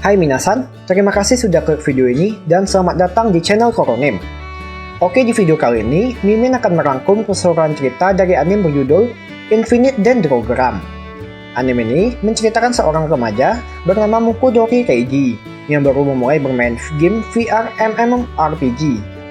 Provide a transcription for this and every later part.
Hai minasan, terima kasih sudah klik video ini dan selamat datang di channel Koronim. Oke, di video kali ini, Mimin akan merangkum keseluruhan cerita dari anime berjudul Infinite Dendrogram. Anime ini menceritakan seorang remaja bernama Mukudori Reiji yang baru memulai bermain game VR MMORPG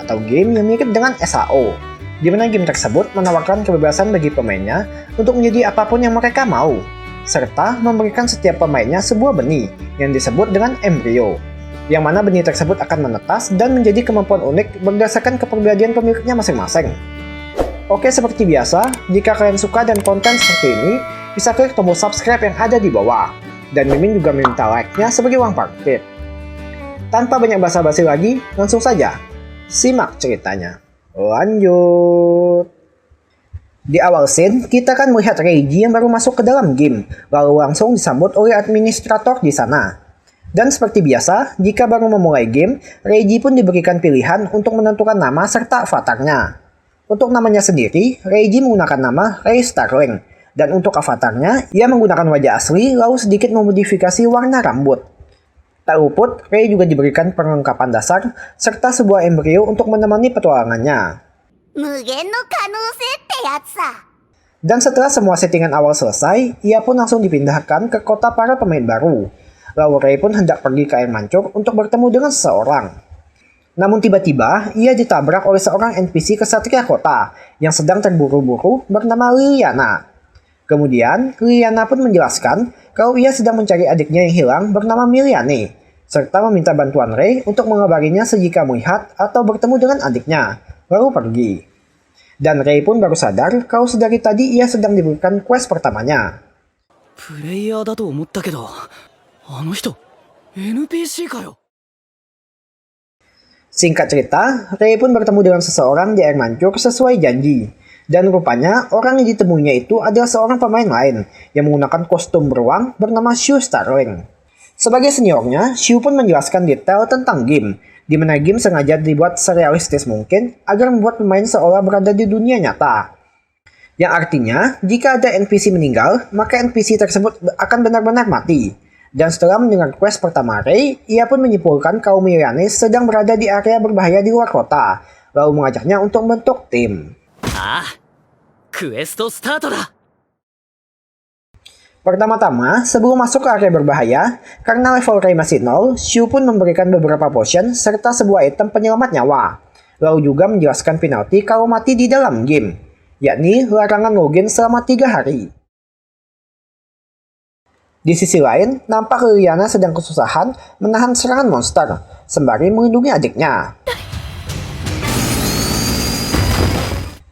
atau game yang mirip dengan SAO, di mana game tersebut menawarkan kebebasan bagi pemainnya untuk menjadi apapun yang mereka mau, serta memberikan setiap pemainnya sebuah benih yang disebut dengan embrio, yang mana benih tersebut akan menetas dan menjadi kemampuan unik berdasarkan kepribadian pemiliknya masing-masing. Oke, seperti biasa, jika kalian suka dan konten seperti ini, bisa klik tombol subscribe yang ada di bawah, dan Mimin juga meminta like-nya sebagai uang parkir. Tanpa banyak basa-basi lagi, langsung saja, simak ceritanya. Lanjut! Di awal scene, kita kan melihat Reiji yang baru masuk ke dalam game, lalu langsung disambut oleh administrator di sana. Dan seperti biasa, jika baru memulai game, Reiji pun diberikan pilihan untuk menentukan nama serta avatarnya. Untuk namanya sendiri, Reiji menggunakan nama Rei Starling, dan untuk avatarnya, ia menggunakan wajah asli lalu sedikit memodifikasi warna rambut. Tak luput, Rei juga diberikan perlengkapan dasar, serta sebuah embrio untuk menemani petualangannya. Dan setelah semua settingan awal selesai, ia pun langsung dipindahkan ke kota para pemain baru. Lalu Rei pun hendak pergi ke air mancur untuk bertemu dengan seseorang. Namun tiba-tiba, ia ditabrak oleh seorang NPC kesatria kota yang sedang terburu-buru bernama Liliana. Kemudian, Liliana pun menjelaskan kalau ia sedang mencari adiknya yang hilang bernama Miliane, serta meminta bantuan Rei untuk mengabarinya sejika melihat atau bertemu dengan adiknya, lalu pergi. Dan Rei pun baru sadar kalau sedari tadi ia sedang diberikan quest pertamanya. Singkat cerita, Rei pun bertemu dengan seseorang di air mancur sesuai janji. Dan rupanya orang yang ditemuinya itu adalah seorang pemain lain yang menggunakan kostum beruang bernama Shu Starling. Sebagai seniornya, Shu pun menjelaskan detail tentang game, di mana game sengaja dibuat serealistis mungkin agar membuat pemain seolah berada di dunia nyata. Yang artinya, jika ada NPC meninggal, maka NPC tersebut akan benar-benar mati. Dan setelah mendengar quest pertama Rei, ia pun menyimpulkan kaum Miliane sedang berada di area berbahaya di luar kota, lalu mengajaknya untuk membentuk tim. Quest start da. Pertama-tama, sebelum masuk ke area berbahaya, karena level Rei masih 0, Shu pun memberikan beberapa potion serta sebuah item penyelamat nyawa. Lalu juga menjelaskan penalti kalau mati di dalam game, yakni larangan login selama 3 hari. Di sisi lain, nampak Liliana sedang kesusahan menahan serangan monster, sembari melindungi adiknya.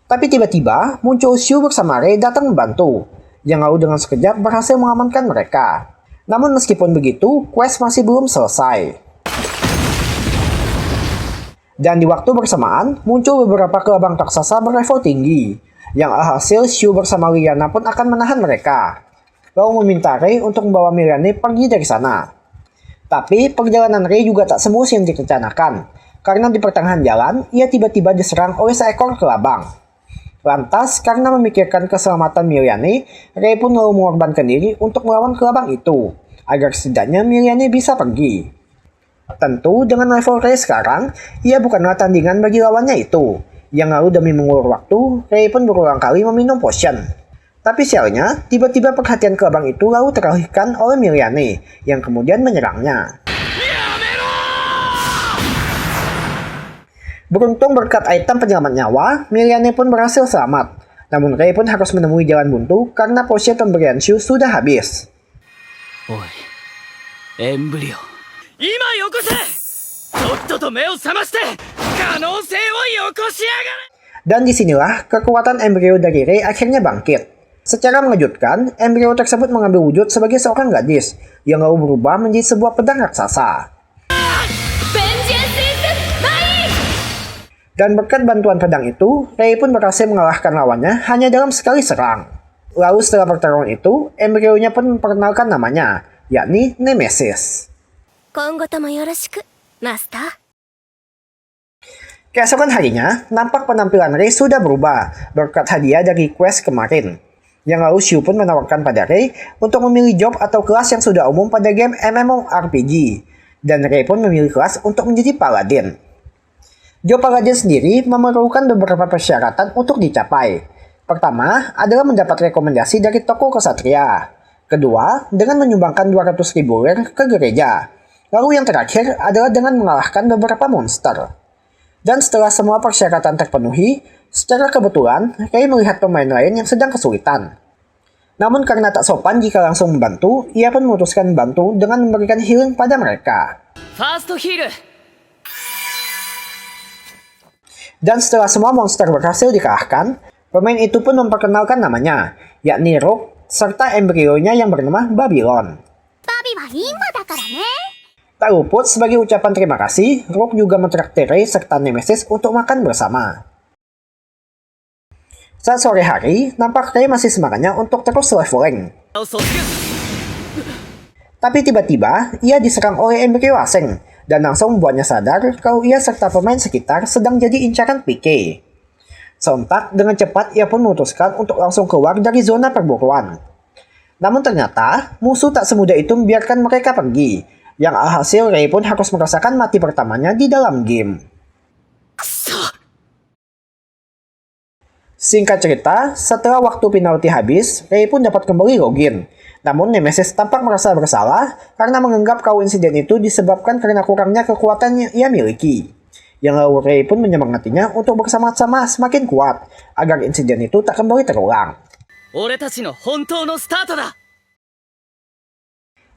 Tapi tiba-tiba, muncul Shu bersama Rei datang membantu, yang lalu dengan sekejap berhasil mengamankan mereka. Namun meskipun begitu, quest masih belum selesai. Dan di waktu bersamaan, muncul beberapa kelabang raksasa berlevel tinggi, yang alhasil Shu bersama Liliana pun akan menahan mereka, lalu meminta Rei untuk membawa Miliane pergi dari sana. Tapi perjalanan Rei juga tak semulus yang direncanakan, karena di pertengahan jalan, ia tiba-tiba diserang oleh seekor kelabang. Lantas, karena memikirkan keselamatan Miliane, Rei pun lalu mengorbankan diri untuk melawan kelabang itu, agar setidaknya Miliane bisa pergi. Tentu, dengan level Rei sekarang, ia bukanlah tandingan bagi lawannya itu, yang lalu demi mengulur waktu, Rei pun berulang kali meminum potion. Tapi sialnya, tiba-tiba perhatian kelabang itu lalu teralihkan oleh Miliane, yang kemudian menyerangnya. Beruntung berkat item penyelamat nyawa, Miliane pun berhasil selamat. Namun Rei pun harus menemui jalan buntu karena potion pemberian Shu sudah habis. Oi, embrio. Ima yokose! Tottoto me o samashite, kanousei o yokoshiyagare! Dan disinilah kekuatan embrio dari Rei akhirnya bangkit. Secara mengejutkan, embrio tersebut mengambil wujud sebagai seorang gadis, yang lalu berubah menjadi sebuah pedang raksasa. Dan berkat bantuan pedang itu, Rei pun berhasil mengalahkan lawannya hanya dalam sekali serang. Lalu setelah pertarungan itu, embrionya pun memperkenalkan namanya, yakni Nemesis. Keesokan harinya, nampak penampilan Rei sudah berubah berkat hadiah dari quest kemarin. Yang lalu Shu pun menawarkan pada Rei untuk memilih job atau kelas yang sudah umum pada game MMORPG, dan Rey pun memilih kelas untuk menjadi Paladin. Job Paladin sendiri memerlukan beberapa persyaratan untuk dicapai. Pertama adalah mendapat rekomendasi dari tokoh kesatria. Kedua, dengan menyumbangkan 200.000 ler ke gereja. Lalu yang terakhir adalah dengan mengalahkan beberapa monster. Dan setelah semua persyaratan terpenuhi, secara kebetulan Rey melihat pemain lain yang sedang kesulitan. Namun karena tak sopan jika langsung membantu, ia pun memutuskan membantu dengan memberikan healing pada mereka. First heal. Dan setelah semua monster berhasil dikalahkan, pemain itu pun memperkenalkan namanya, yakni Rogue, serta embrionya yang bernama Babylon. Tak luput sebagai ucapan terima kasih, Rogue juga mentraktir Rey serta Nemesis untuk makan bersama. Saat sore hari, nampak Rey masih semangatnya untuk terus leveling. Tapi tiba-tiba, ia diserang oleh embrio asing, dan langsung membuatnya sadar kalau ia serta pemain sekitar sedang jadi incaran PK. Sontak, dengan cepat ia pun memutuskan untuk langsung keluar dari zona perburuan. Namun ternyata, musuh tak semudah itu membiarkan mereka pergi, yang alhasil Rey pun harus merasakan mati pertamanya di dalam game. Singkat cerita, setelah waktu penalti habis, Rey pun dapat kembali login. Namun Nemesis tampak merasa bersalah karena menganggap kalau insiden itu disebabkan karena kurangnya kekuatan yang ia miliki. Yang lalu Rey pun menyemangatinya untuk bersama-sama semakin kuat, agar insiden itu tak kembali terulang.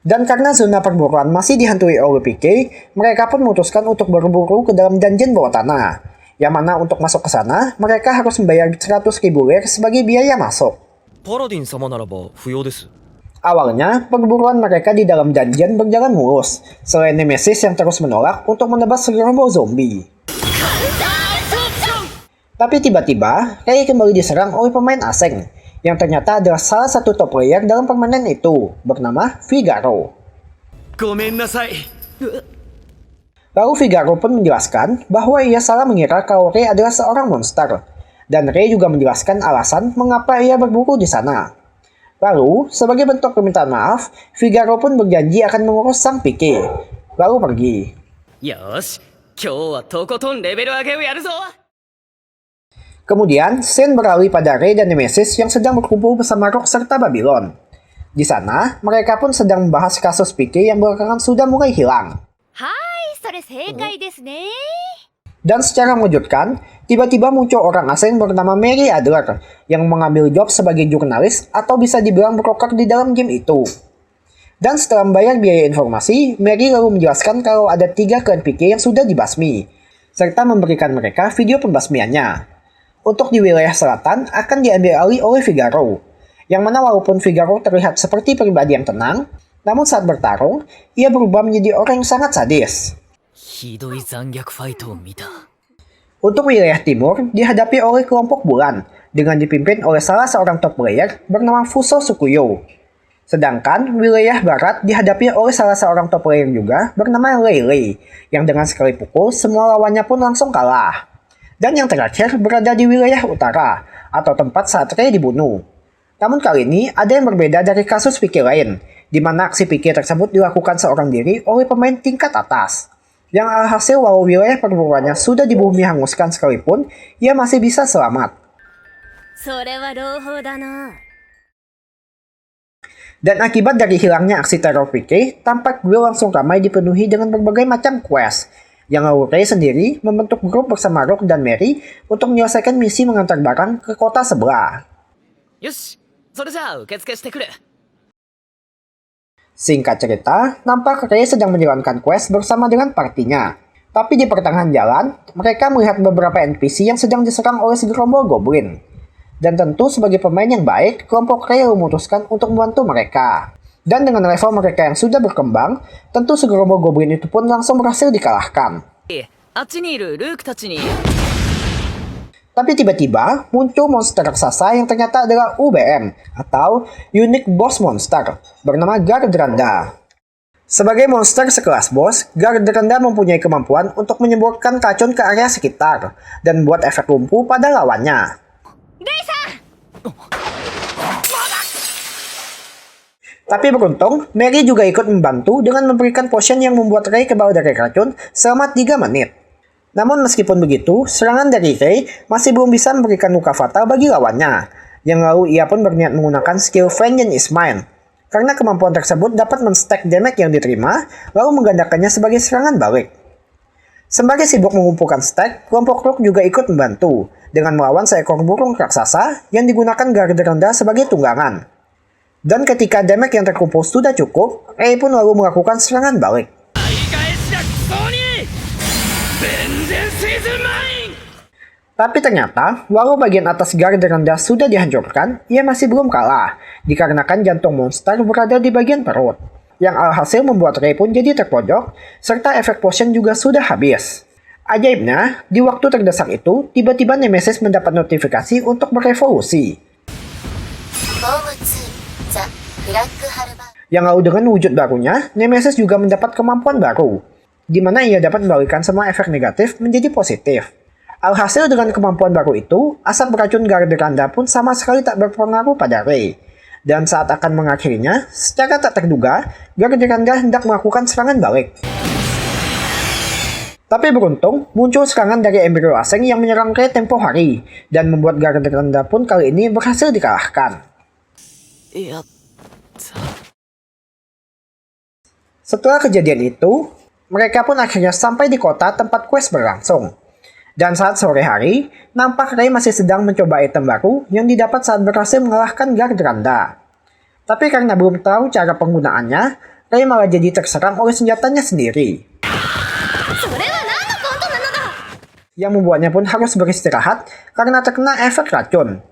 Dan karena zona perburuan masih dihantui oleh PK, mereka pun memutuskan untuk berburu ke dalam dungeon bawah tanah. Yang mana untuk masuk ke sana, mereka harus membayar 100.000 ler sebagai biaya masuk. Awalnya, perburuan mereka di dalam dungeon berjalan mulus, selain Nemesis yang terus menolak untuk menebas segerombol zombie. Tapi tiba-tiba, Rey kembali diserang oleh pemain asing, yang ternyata adalah salah satu top player dalam permainan itu, bernama Figaro. Lalu Figaro pun menjelaskan bahwa ia salah mengira kalau Rey adalah seorang monster, dan Rey juga menjelaskan alasan mengapa ia berburu di sana. Lalu, sebagai bentuk permintaan maaf, Figaro pun berjanji akan mengurus sang PK, lalu pergi. Kemudian, scene beralih pada Rey dan Nemesis yang sedang berkumpul bersama Rogue serta Babylon. Di sana, mereka pun sedang membahas kasus PK yang belakangan sudah mulai hilang. Dan secara mengejutkan, tiba-tiba muncul orang asing bernama Mary Adler yang mengambil job sebagai jurnalis atau bisa dibilang broker di dalam game itu. Dan setelah membayar biaya informasi, Mary lalu menjelaskan kalau ada 3 klan PK yang sudah dibasmi, serta memberikan mereka video pembasmiannya. Untuk di wilayah selatan akan diambil alih oleh Figaro, yang mana walaupun Figaro terlihat seperti pribadi yang tenang, namun saat bertarung, ia berubah menjadi orang yang sangat sadis. Untuk wilayah timur dihadapi oleh kelompok bulan dengan dipimpin oleh salah seorang top player bernama Fuso Sukuyo. Sedangkan wilayah barat dihadapi oleh salah seorang top player juga bernama Lei Lei yang dengan sekali pukul semua lawannya pun langsung kalah. Dan yang terakhir berada di wilayah utara atau tempat saat Rey dibunuh. Namun kali ini ada yang berbeda dari kasus PK lain, di mana aksi PK tersebut dilakukan seorang diri oleh pemain tingkat atas. Yang alhasil walau wilayah perburuannya sudah di bumi hanguskan sekalipun, ia masih bisa selamat. Dan akibat dari hilangnya aksi teror PK, tampak guild langsung ramai dipenuhi dengan berbagai macam quest. Yang lalu Rey sendiri membentuk grup bersama Rogue dan Mary untuk menyelesaikan misi mengantar barang ke kota sebelah. Singkat cerita, nampak Rey sedang menjalankan quest bersama dengan partinya. Tapi di pertengahan jalan, mereka melihat beberapa NPC yang sedang diserang oleh segerombol goblin. Dan tentu sebagai pemain yang baik, kelompok Rey memutuskan untuk membantu mereka. Dan dengan level mereka yang sudah berkembang, tentu segerombol goblin itu pun langsung berhasil dikalahkan. Tapi tiba-tiba muncul monster raksasa yang ternyata adalah UBM atau Unique Boss Monster bernama Gardranda. Sebagai monster sekelas boss, Gardranda mempunyai kemampuan untuk menyemburkan racun ke area sekitar dan buat efek lumpuh pada lawannya. Tapi beruntung, Mary juga ikut membantu dengan memberikan potion yang membuat Ray kebal dari racun selama 3 menit. Namun meskipun begitu, serangan dari Ray masih belum bisa memberikan luka fatal bagi lawannya. Yang lalu ia pun berniat menggunakan skill Vengeance is Mine. Karena kemampuan tersebut dapat men-stack damage yang diterima, lalu menggandakannya sebagai serangan balik. Sembari sibuk mengumpulkan stack, kelompok Rook juga ikut membantu dengan melawan seekor burung raksasa yang digunakan garda rendah sebagai tunggangan. Dan ketika damage yang terkumpul sudah cukup, Ray pun lalu melakukan serangan balik. Tapi ternyata, walau bagian atas garda rendah sudah dihancurkan, ia masih belum kalah, dikarenakan jantung monster berada di bagian perut. Yang alhasil membuat Ray pun jadi terpojok, serta efek potion juga sudah habis. Ajaibnya, di waktu terdesak itu, tiba-tiba Nemesis mendapat notifikasi untuk berevolusi. Yang lalu dengan wujud barunya, Nemesis juga mendapat kemampuan baru, di mana ia dapat membalikan semua efek negatif menjadi positif. Alhasil dengan kemampuan baru itu, asap beracun garda rendah pun sama sekali tak berpengaruh pada Ray. Dan saat akan mengakhirinya, secara tak terduga, garda rendah hendak melakukan serangan balik. Tapi beruntung, muncul serangan dari embrio asing yang menyerang Ray tempo hari, dan membuat garda rendah pun kali ini berhasil dikalahkan. Setelah kejadian itu, mereka pun akhirnya sampai di kota tempat quest berlangsung. Dan saat sore hari, nampak Ray masih sedang mencoba item baru yang didapat saat berhasil mengalahkan garda rendah. Tapi karena belum tahu cara penggunaannya, Ray malah jadi terserang oleh senjatanya sendiri. Yang membuatnya pun harus beristirahat karena terkena efek racun.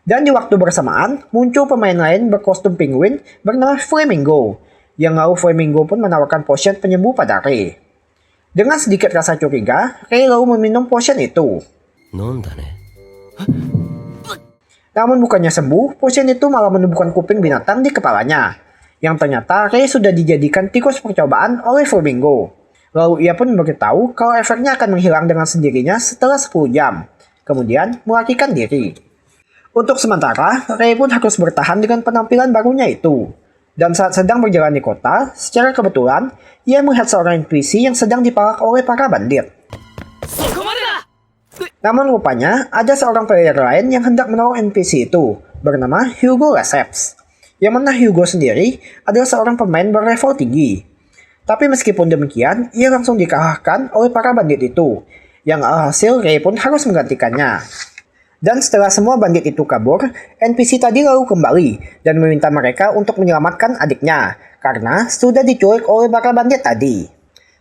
Dan di waktu bersamaan, muncul pemain lain berkostum penguin bernama Flamingo. Yang lalu Flamingo pun menawarkan potion penyembuh pada Ray. Dengan sedikit rasa curiga, Ray lalu meminum potion itu. Namun bukannya sembuh, potion itu malah menumbuhkan kuping binatang di kepalanya. Yang ternyata Ray sudah dijadikan tikus percobaan oleh Flamingo. Lalu ia pun memberitahu kalau efeknya akan menghilang dengan sendirinya setelah 10 jam. Kemudian melarikan diri. Untuk sementara, Ray pun harus bertahan dengan penampilan barunya itu. Dan saat sedang berjalan di kota, secara kebetulan, ia melihat seorang NPC yang sedang dipalak oleh para bandit. Namun rupanya, ada seorang player lain yang hendak menolong NPC itu, bernama Hugo Lesseps. Yang mana Hugo sendiri adalah seorang pemain berlevel tinggi. Tapi meskipun demikian, ia langsung dikalahkan oleh para bandit itu, yang alhasil Ray pun harus menggantikannya. Dan setelah semua bandit itu kabur, NPC tadi lalu kembali dan meminta mereka untuk menyelamatkan adiknya karena sudah diculik oleh para bandit tadi.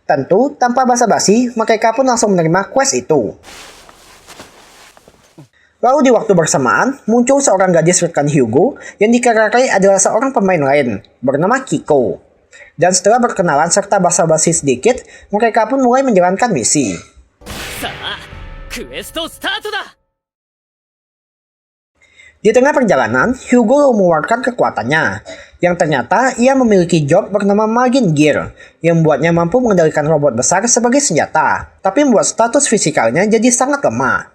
Tentu, tanpa basa-basi, mereka pun langsung menerima quest itu. Lalu di waktu bersamaan, muncul seorang gadis rekan Hugo yang dikarenakan adalah seorang pemain lain, bernama Kiko. Dan setelah berkenalan serta basa-basi sedikit, mereka pun mulai menjalankan misi. Di tengah perjalanan, Hugo mengeluarkan kekuatannya, yang ternyata ia memiliki job bernama Magin Gear, yang membuatnya mampu mengendalikan robot besar sebagai senjata, tapi membuat status fisikalnya jadi sangat lemah.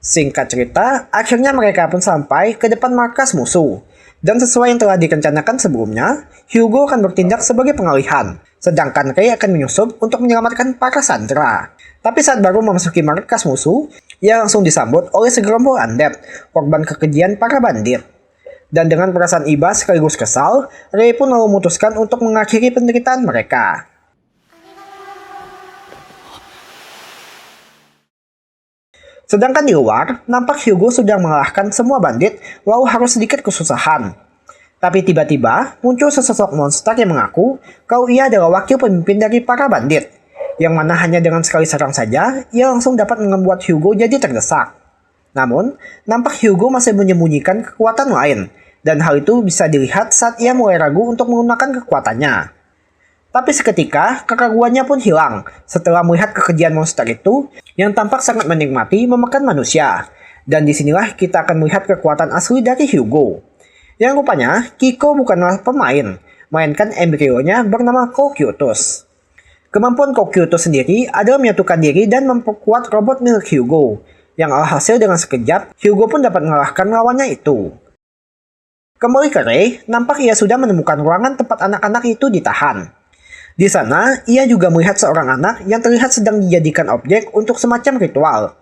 Singkat cerita, akhirnya mereka pun sampai ke depan markas musuh, dan sesuai yang telah direncanakan sebelumnya, Hugo akan bertindak sebagai pengalihan, sedangkan Ray akan menyusup untuk menyelamatkan para sandera. Tapi saat baru memasuki markas musuh, ia langsung disambut oleh segerombol undead, korban kekejian para bandit. Dan dengan perasaan iba sekaligus kesal, Ray pun lalu memutuskan untuk mengakhiri penderitaan mereka. Sedangkan di luar, nampak Hugo sudah mengalahkan semua bandit, walau harus sedikit kesusahan. Tapi tiba-tiba, muncul sesosok monster yang mengaku kalau ia adalah wakil pemimpin dari para bandit. Yang mana hanya dengan sekali serang saja, ia langsung dapat membuat Hugo jadi terdesak. Namun, nampak Hugo masih menyembunyikan kekuatan lain, dan hal itu bisa dilihat saat ia mulai ragu untuk menggunakan kekuatannya. Tapi seketika, keraguannya pun hilang setelah melihat kekejian monster itu yang tampak sangat menikmati memakan manusia. Dan disinilah kita akan melihat kekuatan asli dari Hugo. Yang rupanya, Kiko bukanlah pemain, melainkan embrionya bernama Cocytus. Kemampuan Cocytus sendiri adalah menyatukan diri dan memperkuat robot milik Hugo, yang alhasil dengan sekejap, Hugo pun dapat mengalahkan lawannya itu. Kembali ke Rei, nampak ia sudah menemukan ruangan tempat anak-anak itu ditahan. Di sana, ia juga melihat seorang anak yang terlihat sedang dijadikan objek untuk semacam ritual.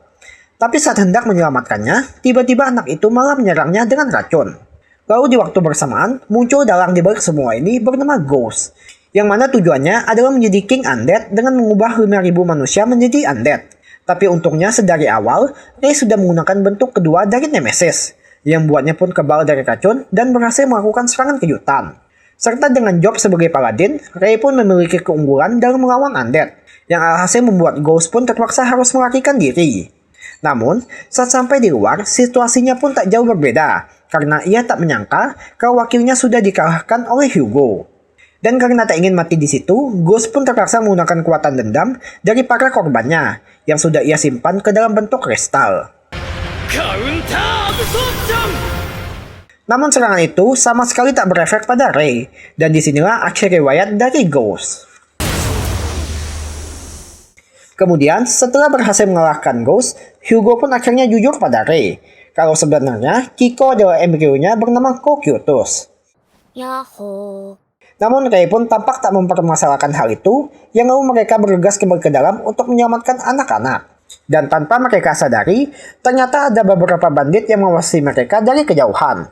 Tapi saat hendak menyelamatkannya, tiba-tiba anak itu malah menyerangnya dengan racun. Lalu di waktu bersamaan, muncul dalang di balik semua ini bernama Ghost, yang mana tujuannya adalah menjadi King Undead dengan mengubah 5.000 manusia menjadi Undead. Tapi untungnya sedari awal, Rei sudah menggunakan bentuk kedua dari Nemesis, yang buatnya pun kebal dari racun dan berhasil melakukan serangan kejutan. Serta dengan job sebagai paladin, Rei pun memiliki keunggulan dalam melawan Undead, yang alhasil membuat Ghost pun terpaksa harus melarikan diri. Namun, saat sampai di luar, situasinya pun tak jauh berbeda, karena ia tak menyangka kalau wakilnya sudah dikalahkan oleh Hugo. Dan karena tak ingin mati di situ, Ghost pun terpaksa menggunakan kekuatan dendam dari para korbannya, yang sudah ia simpan ke dalam bentuk kristal. Namun serangan itu sama sekali tak berefek pada Rei, dan disinilah akhir riwayat dari Ghost. Kemudian, setelah berhasil mengalahkan Ghost, Hugo pun akhirnya jujur pada Rei, kalau sebenarnya Kiko adalah embrionya bernama Cocytus. Yahoo. Namun Rei pun tampak tak mempermasalahkan hal itu, yang lalu mereka bergegas kembali ke dalam untuk menyelamatkan anak-anak. Dan tanpa mereka sadari, ternyata ada beberapa bandit yang mengawasi mereka dari kejauhan.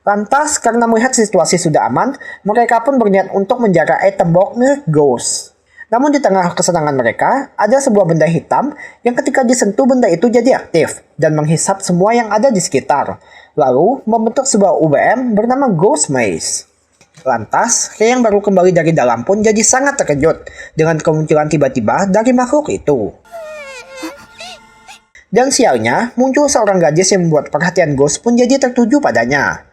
Lantas, karena melihat situasi sudah aman, mereka pun berniat untuk menjaga item box milik Ghost. Namun di tengah kesenangan mereka, ada sebuah benda hitam yang ketika disentuh benda itu jadi aktif dan menghisap semua yang ada di sekitar. Lalu membentuk sebuah UBM bernama Ghost Maze. Lantas, Rei yang baru kembali dari dalam pun jadi sangat terkejut dengan kemunculan tiba-tiba dari makhluk itu. Dan sialnya, muncul seorang gadis yang membuat perhatian Ghost pun jadi tertuju padanya.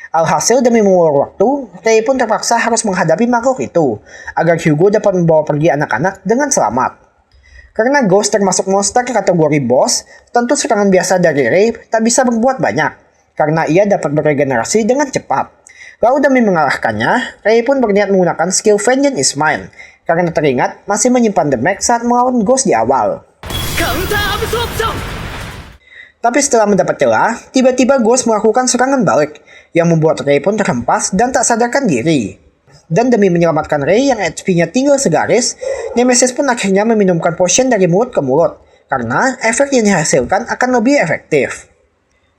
Alhasil demi mengulur waktu, Rei pun terpaksa harus menghadapi makhluk itu, agar Hugo dapat membawa pergi anak-anak dengan selamat. Karena Ghost termasuk monster kategori boss, tentu serangan biasa dari Rei tak bisa berbuat banyak, karena ia dapat beregenerasi dengan cepat. Lalu demi mengalahkannya, Rei pun berniat menggunakan skill Vengeance is Mine, karena teringat masih menyimpan damage saat melawan Ghost di awal. Tapi setelah mendapat celah, tiba-tiba Ghost melakukan serangan balik, yang membuat Rei pun terhempas dan tak sadarkan diri. Dan demi menyelamatkan Rei yang HP-nya tinggal segaris, Nemesis pun akhirnya meminumkan potion dari mulut ke mulut, karena efek yang dihasilkan akan lebih efektif.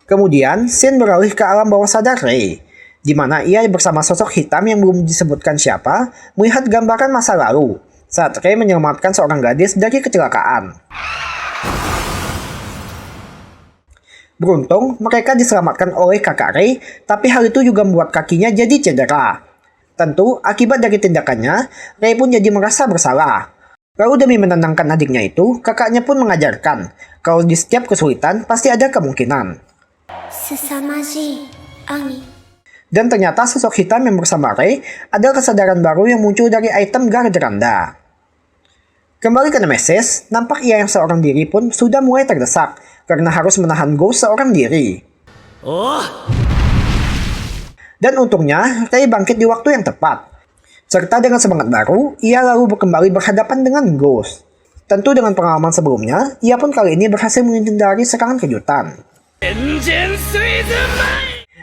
Kemudian, scene beralih ke alam bawah sadar Rei, di mana ia bersama sosok hitam yang belum disebutkan siapa, melihat gambaran masa lalu, saat Rei menyelamatkan seorang gadis dari kecelakaan. Beruntung, mereka diselamatkan oleh kakak Rei, tapi hal itu juga membuat kakinya jadi cedera. Tentu, akibat dari tindakannya, Rei pun jadi merasa bersalah. Lalu demi menenangkan adiknya itu, kakaknya pun mengajarkan, kalau di setiap kesulitan pasti ada kemungkinan. Sesamaji, Ani. Dan ternyata sosok hitam yang bersama Rei adalah kesadaran baru yang muncul dari item Gardranda. Kembali ke Nemesis, nampak ia yang seorang diri pun sudah mulai terdesak karena harus menahan Ghost seorang diri. Dan untungnya, Rei bangkit di waktu yang tepat. Serta dengan semangat baru, ia lalu kembali berhadapan dengan Ghost. Tentu dengan pengalaman sebelumnya, ia pun kali ini berhasil menghindari serangan kejutan.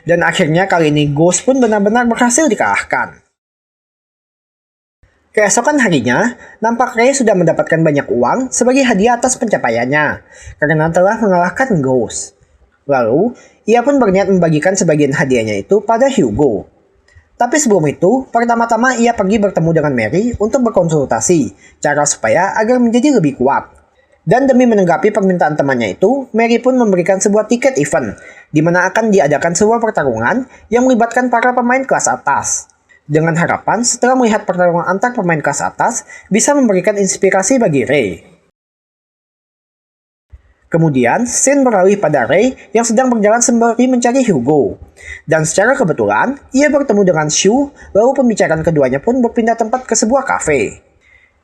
Dan akhirnya kali ini Ghost pun benar-benar berhasil dikalahkan. Keesokan harinya, nampak Rei sudah mendapatkan banyak uang sebagai hadiah atas pencapaiannya, karena telah mengalahkan Ghost. Lalu, ia pun berniat membagikan sebagian hadiahnya itu pada Hugo. Tapi sebelum itu, pertama-tama ia pergi bertemu dengan Mary untuk berkonsultasi, cara supaya agar menjadi lebih kuat. Dan demi menanggapi permintaan temannya itu, Mary pun memberikan sebuah tiket event, di mana akan diadakan sebuah pertarungan yang melibatkan para pemain kelas atas. Dengan harapan setelah melihat pertarungan antar pemain kelas atas bisa memberikan inspirasi bagi Rei. Kemudian, scene beralih pada Rei yang sedang berjalan sembari mencari Hugo. Dan secara kebetulan, ia bertemu dengan Shu, lalu pembicaraan keduanya pun berpindah tempat ke sebuah kafe.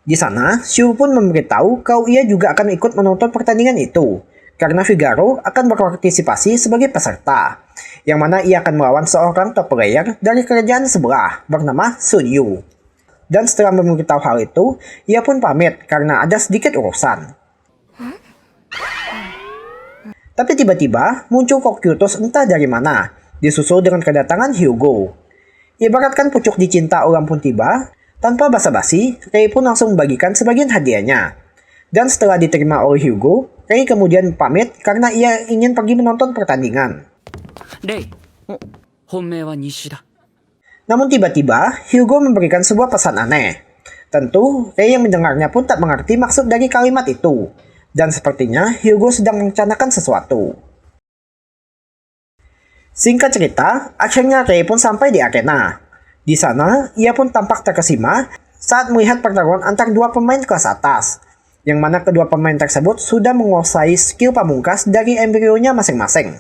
Di sana, Shu pun memberitahu kalau ia juga akan ikut menonton pertandingan itu, karena Figaro akan berpartisipasi sebagai peserta, yang mana ia akan melawan seorang top player dari kerajaan sebelah bernama Sun Yu. Dan setelah memberitahu hal itu, ia pun pamit karena ada sedikit urusan. Tapi tiba-tiba muncul Cocytus entah dari mana, disusul dengan kedatangan Hyugo. Ibaratkan pucuk dicinta orang pun tiba, tanpa basa-basi, Rei pun langsung membagikan sebagian hadiahnya. Dan setelah diterima oleh Hyugo, Rei kemudian pamit karena ia ingin pergi menonton pertandingan. Rei, honmei wa Nishida. Namun tiba-tiba, Hyugo memberikan sebuah pesan aneh. Tentu, Rei yang mendengarnya pun tak mengerti maksud dari kalimat itu. Dan sepertinya Hyugo sedang merencanakan sesuatu. Singkat cerita, akhirnya Rei pun sampai di arena. Di sana, ia pun tampak terkesima saat melihat pertarungan antar dua pemain kelas atas, yang mana kedua pemain tersebut sudah menguasai skill pamungkas dari embrionya masing-masing.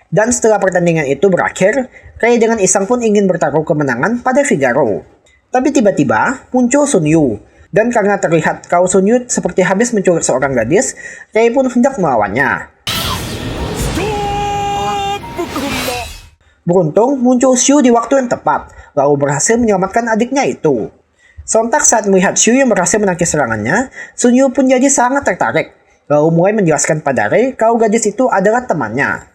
Dan setelah pertandingan itu berakhir, Rei dengan iseng pun ingin bertaruh kemenangan pada Figaro. Tapi tiba-tiba muncul Sun Yu, dan karena terlihat kalau Sun Yu seperti habis menculik seorang gadis, Rei pun hendak melawannya. Beruntung muncul Shu di waktu yang tepat, lalu berhasil menyelamatkan adiknya itu. Sontak saat melihat Shu yang berhasil menangkis serangannya, Sun Yu pun jadi sangat tertarik, lalu mulai menjelaskan pada Rei kalau gadis itu adalah temannya.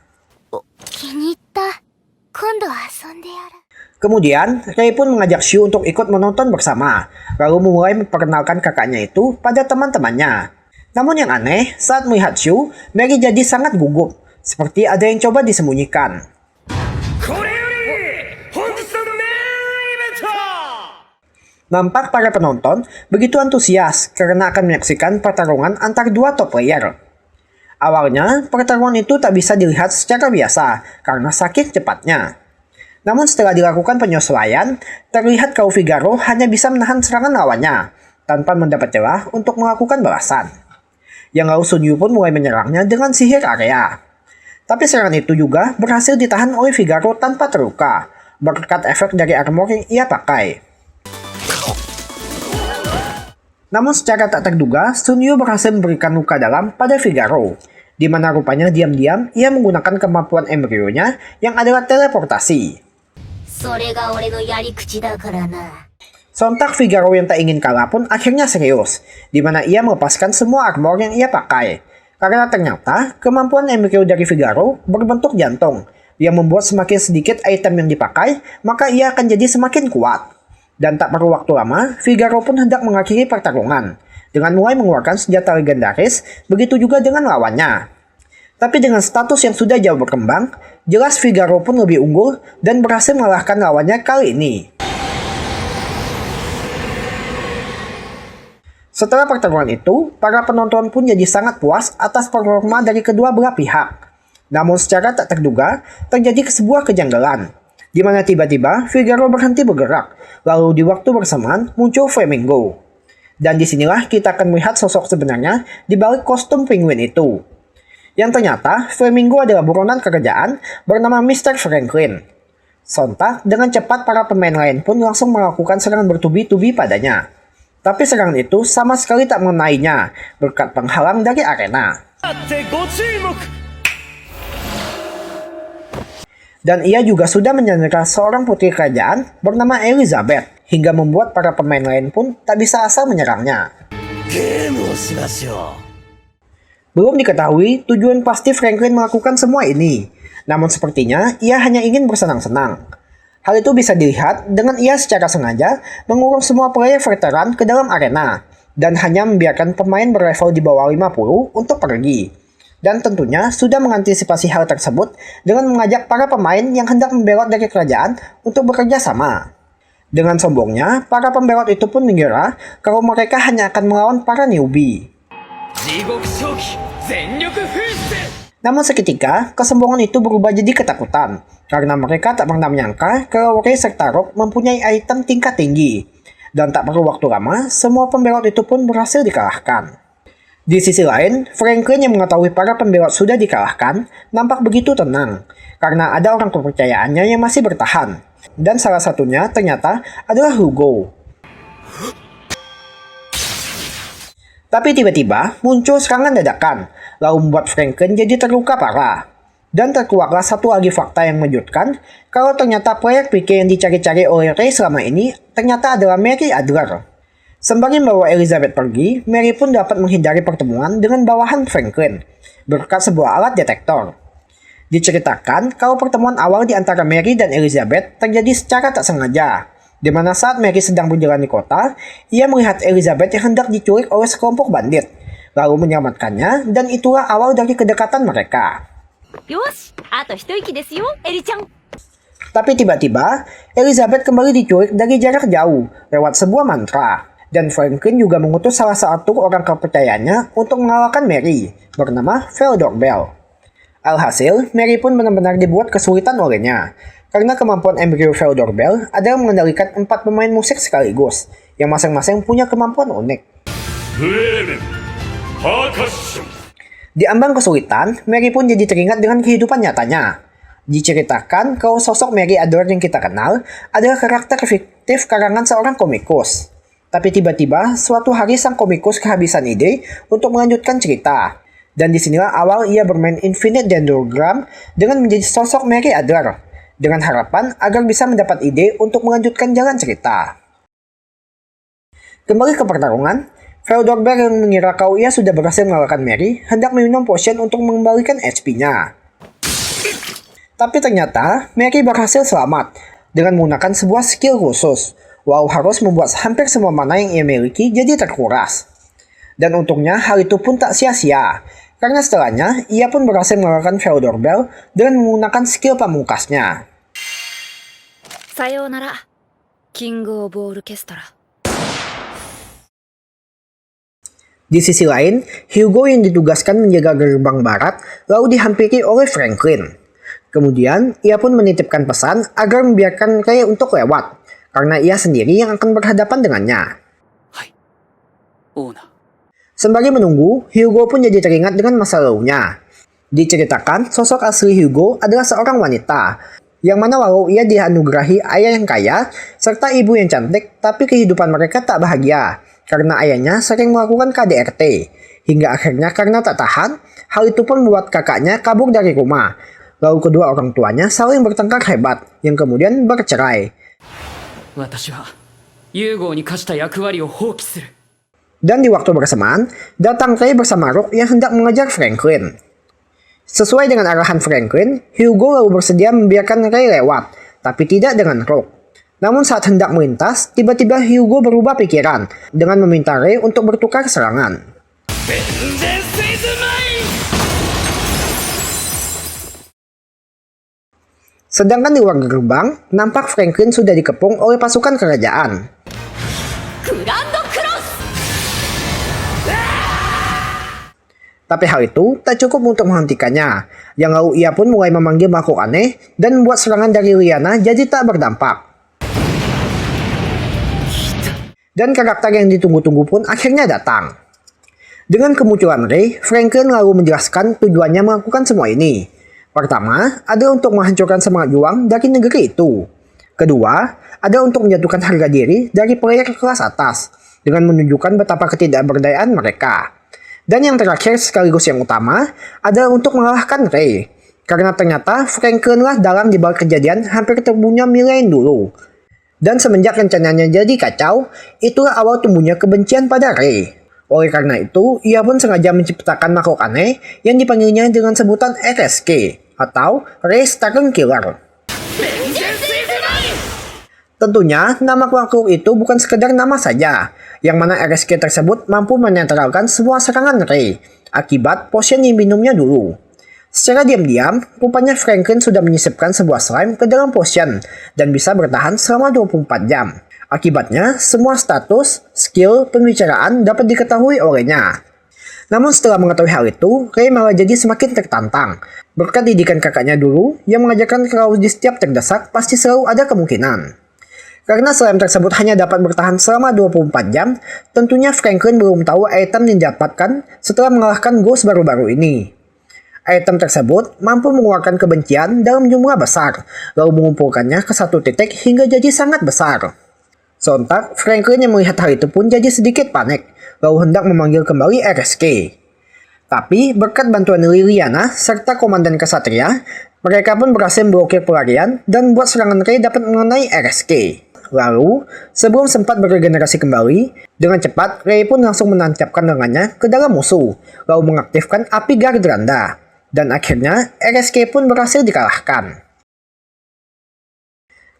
Kemudian, Rei pun mengajak Shu untuk ikut menonton bersama, lalu mulai memperkenalkan kakaknya itu pada teman-temannya. Namun yang aneh, saat melihat Shu, Mary jadi sangat gugup, seperti ada yang coba disembunyikan. Nampak para penonton begitu antusias karena akan menyaksikan pertarungan antar dua top player. Awalnya, pertarungan itu tak bisa dilihat secara biasa karena saking cepatnya. Namun setelah dilakukan penyesuaian, terlihat kalau Figaro hanya bisa menahan serangan lawannya tanpa mendapat celah untuk melakukan balasan. Yang lalu Sun Yu pun mulai menyerangnya dengan sihir area. Tapi serangan itu juga berhasil ditahan oleh Figaro tanpa terluka, berkat efek dari armor yang ia pakai. Namun secara tak terduga, Sun Yu berhasil memberikan luka dalam pada Figaro, di mana rupanya diam-diam ia menggunakan kemampuan embrionya yang adalah teleportasi. Sontak Figaro yang tak ingin kalah pun akhirnya serius, di mana ia melepaskan semua armor yang ia pakai. Karena ternyata kemampuan embrio dari Figaro berbentuk jantung, yang membuat semakin sedikit item yang dipakai, maka ia akan jadi semakin kuat. Dan tak perlu waktu lama, Figaro pun hendak mengakhiri pertarungan, dengan mulai mengeluarkan senjata legendaris, begitu juga dengan lawannya. Tapi dengan status yang sudah jauh berkembang, jelas Figaro pun lebih unggul dan berhasil mengalahkan lawannya kali ini. Setelah pertarungan itu, para penonton pun jadi sangat puas atas performa dari kedua belah pihak. Namun secara tak terduga, terjadi sebuah kejanggalan, di mana tiba-tiba Figaro berhenti bergerak, lalu di waktu bersamaan muncul Flamingo. Dan disinilah kita akan melihat sosok sebenarnya di balik kostum penguin itu. Yang ternyata Flamingo adalah buronan kerajaan bernama Mr. Franklin. Sontak, dengan cepat para pemain lain pun langsung melakukan serangan bertubi-tubi padanya. Tapi serangan itu sama sekali tak mengenainya, berkat penghalang dari arena. Dan ia juga sudah menyandarkan seorang putri kerajaan bernama Elizabeth, hingga membuat para pemain lain pun tak bisa asal menyerangnya. Belum diketahui tujuan pasti Franklin melakukan semua ini, namun sepertinya ia hanya ingin bersenang-senang. Hal itu bisa dilihat dengan ia secara sengaja mengurung semua player veteran ke dalam arena, dan hanya membiarkan pemain berlevel di bawah 50 untuk pergi. Dan tentunya sudah mengantisipasi hal tersebut dengan mengajak para pemain yang hendak membelot dari kerajaan untuk bekerja sama. Dengan sombongnya, para pembelot itu pun mengira kalau mereka hanya akan melawan para newbie. Namun seketika, kesombongan itu berubah jadi ketakutan, karena mereka tak pernah menyangka kalau Rei serta Rock mempunyai item tingkat tinggi. Dan tak perlu waktu lama, semua pembelot itu pun berhasil dikalahkan. Di sisi lain, Franklin yang mengetahui para pembelot sudah dikalahkan, nampak begitu tenang, karena ada orang kepercayaannya yang masih bertahan. Dan salah satunya ternyata adalah Hugo. Tapi tiba-tiba muncul serangan dadakan, lalu membuat Franklin jadi terluka parah. Dan terkeluarlah satu lagi fakta yang mengejutkan, kalau ternyata proyek PK yang dicari-cari oleh Rei selama ini ternyata adalah Mary Adler. Sembari membawa Elizabeth pergi, Mary pun dapat menghindari pertemuan dengan bawahan Franklin, berkat sebuah alat detektor. Diceritakan kalau pertemuan awal di antara Mary dan Elizabeth terjadi secara tak sengaja, di mana saat Mary sedang berjalan di kota, ia melihat Elizabeth yang hendak diculik oleh sekelompok bandit, lalu menyelamatkannya, dan itulah awal dari kedekatan mereka. よし、あと一息ですよ、エリちゃん。 Tapi tiba-tiba, Elizabeth kembali diculik dari jarak jauh lewat sebuah mantra. Dan Franklin juga mengutus salah satu orang kepercayaannya untuk mengalahkan Mary, bernama Theodore Bell. Alhasil, Mary pun benar-benar dibuat kesulitan olehnya, karena kemampuan embrio Theodore Bell adalah mengendalikan 4 pemain musik sekaligus, yang masing-masing punya kemampuan unik. Di ambang kesulitan, Mary pun jadi teringat dengan kehidupan nyatanya. Diceritakan kalau sosok Mary Adler yang kita kenal adalah karakter fiktif karangan seorang komikus. Tapi tiba-tiba, suatu hari sang komikus kehabisan ide untuk melanjutkan cerita. Dan disinilah awal ia bermain Infinite Dendrogram dengan menjadi sosok Mary Adler, dengan harapan agar bisa mendapat ide untuk melanjutkan jalan cerita. Kembali ke pertarungan, Theodore Bell yang mengira kalau ia sudah berhasil mengalahkan Mary hendak meminum potion untuk mengembalikan HP-nya. Tapi ternyata Mary berhasil selamat dengan menggunakan sebuah skill khusus, walau harus membuat hampir semua mana yang ia miliki jadi terkuras. Dan untungnya hal itu pun tak sia-sia, karena setelahnya ia pun berhasil mengalahkan Theodore Bell dengan menggunakan skill pamungkasnya. Sayonara, King of Orchestra. Di sisi lain, Hugo yang ditugaskan menjaga gerbang barat lalu dihampiri oleh Franklin. Kemudian, ia pun menitipkan pesan agar membiarkan Ray untuk lewat, karena ia sendiri yang akan berhadapan dengannya. Hai. Ona. Sembari menunggu, Hugo pun jadi teringat dengan masa lalunya. Diceritakan, sosok asli Hugo adalah seorang wanita, yang mana walau ia dianugerahi ayah yang kaya, serta ibu yang cantik, tapi kehidupan mereka tak bahagia, karena ayahnya sering melakukan KDRT. Hingga akhirnya karena tak tahan, hal itu pun membuat kakaknya kabur dari rumah. Lalu kedua orang tuanya saling bertengkar hebat, yang kemudian bercerai. 私はユーゴーに課した役割を放棄する。 Dan di waktu bersamaan, datang Ray bersama Rook yang hendak mengejar Franklin. Sesuai dengan arahan Franklin, Hugo lalu bersedia membiarkan Ray lewat, tapi tidak dengan Rook. Namun saat hendak melintas, tiba-tiba Hugo berubah pikiran dengan meminta Ray untuk bertukar serangan. Sedangkan di luar gerbang, nampak Franklin sudah dikepung oleh pasukan kerajaan. Tapi hal itu tak cukup untuk menghentikannya, yang lalu ia pun mulai memanggil makhluk aneh dan membuat serangan dari Lyanna jadi tak berdampak. Dan karakter yang ditunggu-tunggu pun akhirnya datang. Dengan kemunculan Ray, Franklin lalu menjelaskan tujuannya melakukan semua ini. Pertama, adalah untuk menghancurkan semangat juang dari negeri itu. Kedua, adalah untuk menjatuhkan harga diri dari player kelas atas, dengan menunjukkan betapa ketidakberdayaan mereka. Dan yang terakhir sekaligus yang utama adalah untuk mengalahkan Ray. Karena ternyata Franklin lah dalang di balik kejadian hampir terbunuhnya Mylene dulu. Dan semenjak rencananya jadi kacau, itulah awal tumbuhnya kebencian pada Ray. Oleh karena itu, ia pun sengaja menciptakan makhluk aneh yang dipanggilnya dengan sebutan RSK atau Ray Starling Killer. Tentunya, nama makhluk itu bukan sekedar nama saja, yang mana RSK tersebut mampu menetralkan semua serangan Ray, akibat potion yang minumnya dulu. Secara diam-diam, rupanya Franklin sudah menyisipkan sebuah slime ke dalam potion, dan bisa bertahan selama 24 jam. Akibatnya, semua status, skill, pembicaraan dapat diketahui olehnya. Namun setelah mengetahui hal itu, Ray malah jadi semakin tertantang. Berkat didikan kakaknya dulu, yang mengajarkan kalau di setiap terdesak pasti selalu ada kemungkinan. Karena slime tersebut hanya dapat bertahan selama 24 jam, tentunya Franklin belum tahu item yang didapatkan setelah mengalahkan Ghost baru-baru ini. Item tersebut mampu mengeluarkan kebencian dalam jumlah besar, lalu mengumpulkannya ke satu titik hingga jadi sangat besar. Sontak, Franklin yang melihat hal itu pun jadi sedikit panik, lalu hendak memanggil kembali RSK. Tapi, berkat bantuan Lyanna serta komandan kesatria, mereka pun berhasil memblokir pelarian dan membuat serangan Ray dapat mengenai RSK. Lalu, sebelum sempat beregenerasi kembali, dengan cepat Ray pun langsung menancapkan lengannya ke dalam musuh, lalu mengaktifkan api Gardranda. Dan akhirnya RSK pun berhasil dikalahkan.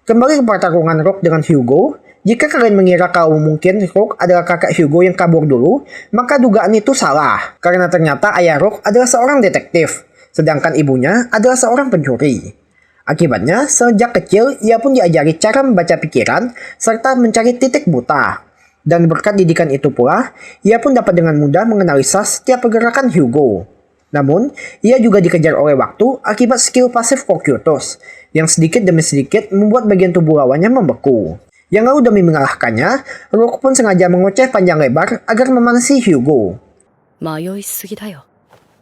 Kembali ke pertarungan Rock dengan Hugo, jika kalian mengira kalau mungkin Rock adalah kakak Hugo yang kabur dulu, maka dugaan itu salah, karena ternyata ayah Rock adalah seorang detektif, sedangkan ibunya adalah seorang pencuri. Akibatnya, sejak kecil ia pun diajari cara membaca pikiran serta mencari titik buta. Dan berkat didikan itu pula, ia pun dapat dengan mudah menganalisa setiap pergerakan Hugo. Namun, ia juga dikejar oleh waktu akibat skill pasif Cocytus, yang sedikit demi sedikit membuat bagian tubuh lawannya membeku. Yang lalu demi mengalahkannya, Rock pun sengaja mengoceh panjang lebar agar memanasi Hugo. 迷いすぎだよ、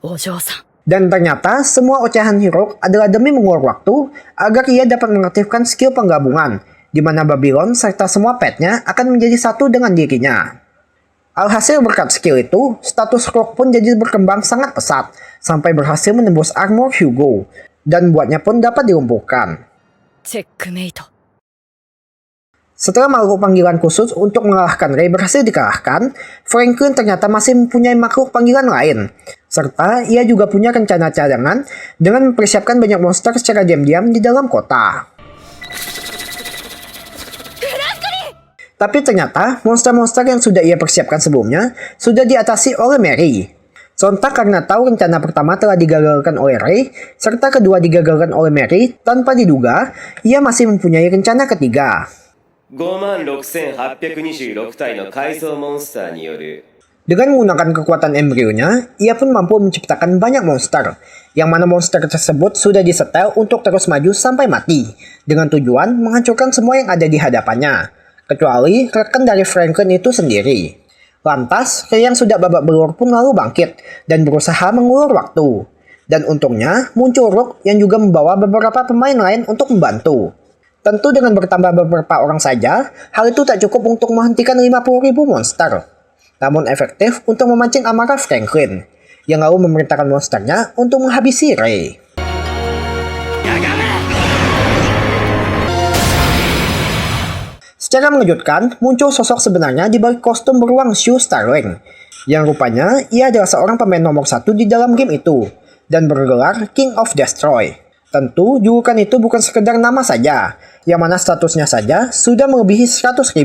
お嬢さん。 Dan ternyata semua ocehan Rock adalah demi mengulur waktu agar ia dapat mengaktifkan skill penggabungan, di mana Babylon serta semua petnya akan menjadi satu dengan dirinya. Alhasil berkat skill itu, status Rock pun jadi berkembang sangat pesat, sampai berhasil menembus armor Hugo, dan buatnya pun dapat dilumpuhkan. チェックメイト。 Setelah makhluk panggilan khusus untuk mengalahkan Ray berhasil dikalahkan, Franklin ternyata masih mempunyai makhluk panggilan lain, serta ia juga punya rencana cadangan dengan mempersiapkan banyak monster secara diam-diam di dalam kota. Tapi ternyata monster-monster yang sudah ia persiapkan sebelumnya sudah diatasi oleh Mary. Sontak karena tahu rencana pertama telah digagalkan oleh Ray, serta kedua digagalkan oleh Mary, tanpa diduga, ia masih mempunyai rencana ketiga. 56,826体の改造モンスターによる Dengan menggunakan kekuatan embrionya, ia pun mampu menciptakan banyak monster, yang mana monster tersebut sudah disetel untuk terus maju sampai mati, dengan tujuan menghancurkan semua yang ada di hadapannya, kecuali rekan dari Franklin itu sendiri. Lantas, Ray yang sudah babak belur pun lalu bangkit, dan berusaha mengulur waktu. Dan untungnya, muncul Rock yang juga membawa beberapa pemain lain untuk membantu. Tentu dengan bertambah beberapa orang saja, hal itu tak cukup untuk menghentikan 50.000 monster. Namun efektif untuk memancing amarah Franklin, yang lalu memerintahkan monsternya untuk menghabisi Ray. Secara mengejutkan, muncul sosok sebenarnya di balik kostum beruang Sue Starling, yang rupanya ia adalah seorang pemain nomor 1 di dalam game itu, dan bergelar King of Destroy. Tentu, julukan itu bukan sekedar nama saja, yang mana statusnya saja sudah melebihi 100.000,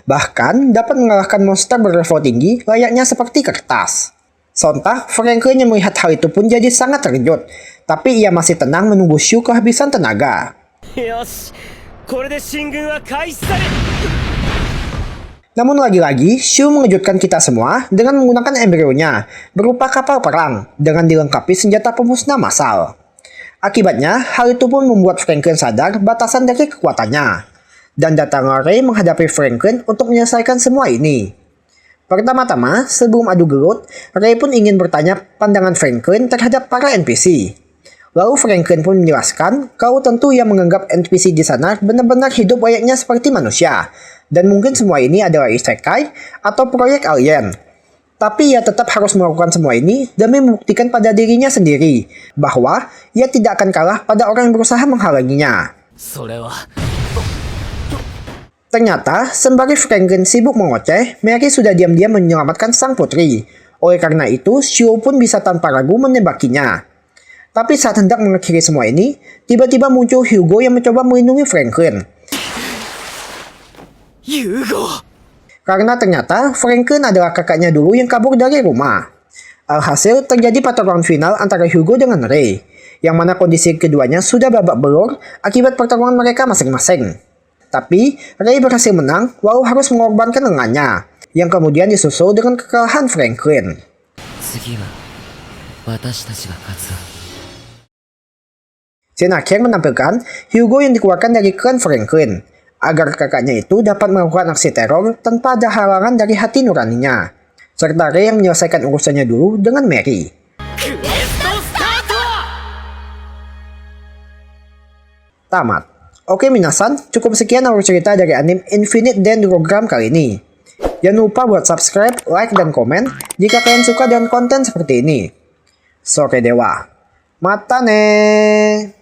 bahkan dapat mengalahkan monster berlevel tinggi layaknya seperti kertas. Sontak, Franklin yang melihat hal itu pun jadi sangat terkejut, tapi ia masih tenang menunggu Shu kehabisan tenaga. よしこれで進軍は開始され Namun lagi-lagi, Shu mengejutkan kita semua dengan menggunakan embrionya, berupa kapal perang, dengan dilengkapi senjata pemusnah massal. Akibatnya, hal itu pun membuat Franklin sadar batasan dari kekuatannya. Dan datanglah Ray menghadapi Franklin untuk menyelesaikan semua ini. Pertama-tama, sebelum adu gelut, Ray pun ingin bertanya pandangan Franklin terhadap para NPC. Lalu Franklin pun menjelaskan kalau tentu ia menganggap NPC di sana benar-benar hidup layaknya seperti manusia. Dan mungkin semua ini adalah isekai atau proyek alien. Tapi ia tetap harus melakukan semua ini demi membuktikan pada dirinya sendiri bahwa ia tidak akan kalah pada orang yang berusaha menghalanginya. それは Ternyata, sembari Franklin sibuk mengoceh, Mary sudah diam-diam menyelamatkan sang putri. Oleh karena itu, Shu pun bisa tanpa ragu menembakinya. Tapi saat hendak mengakhiri semua ini, tiba-tiba muncul Hugo yang mencoba melindungi Franklin. ユーゴ Karena ternyata Franklin adalah kakaknya dulu yang kabur dari rumah. Alhasil terjadi pertarungan final antara Hugo dengan Ray, yang mana kondisi keduanya sudah babak belur akibat pertarungan mereka masing-masing. Tapi Ray berhasil menang walau harus mengorbankan lengannya, yang kemudian disusul dengan kekalahan Franklin. 次は私たちが勝つ。 Scene akhir menampilkan Hugo yang dikeluarkan dari klan Franklin, agar kakaknya itu dapat melakukan aksi teror tanpa ada halangan dari hati nuraninya, serta Ray yang menyelesaikan urusannya dulu dengan Mary. Tamat. Oke minasan, cukup sekian alur cerita dari anime Infinite Dendrogram kali ini. Jangan lupa buat subscribe, like, dan komen jika kalian suka dengan konten seperti ini. Sore dewa. Mata ne.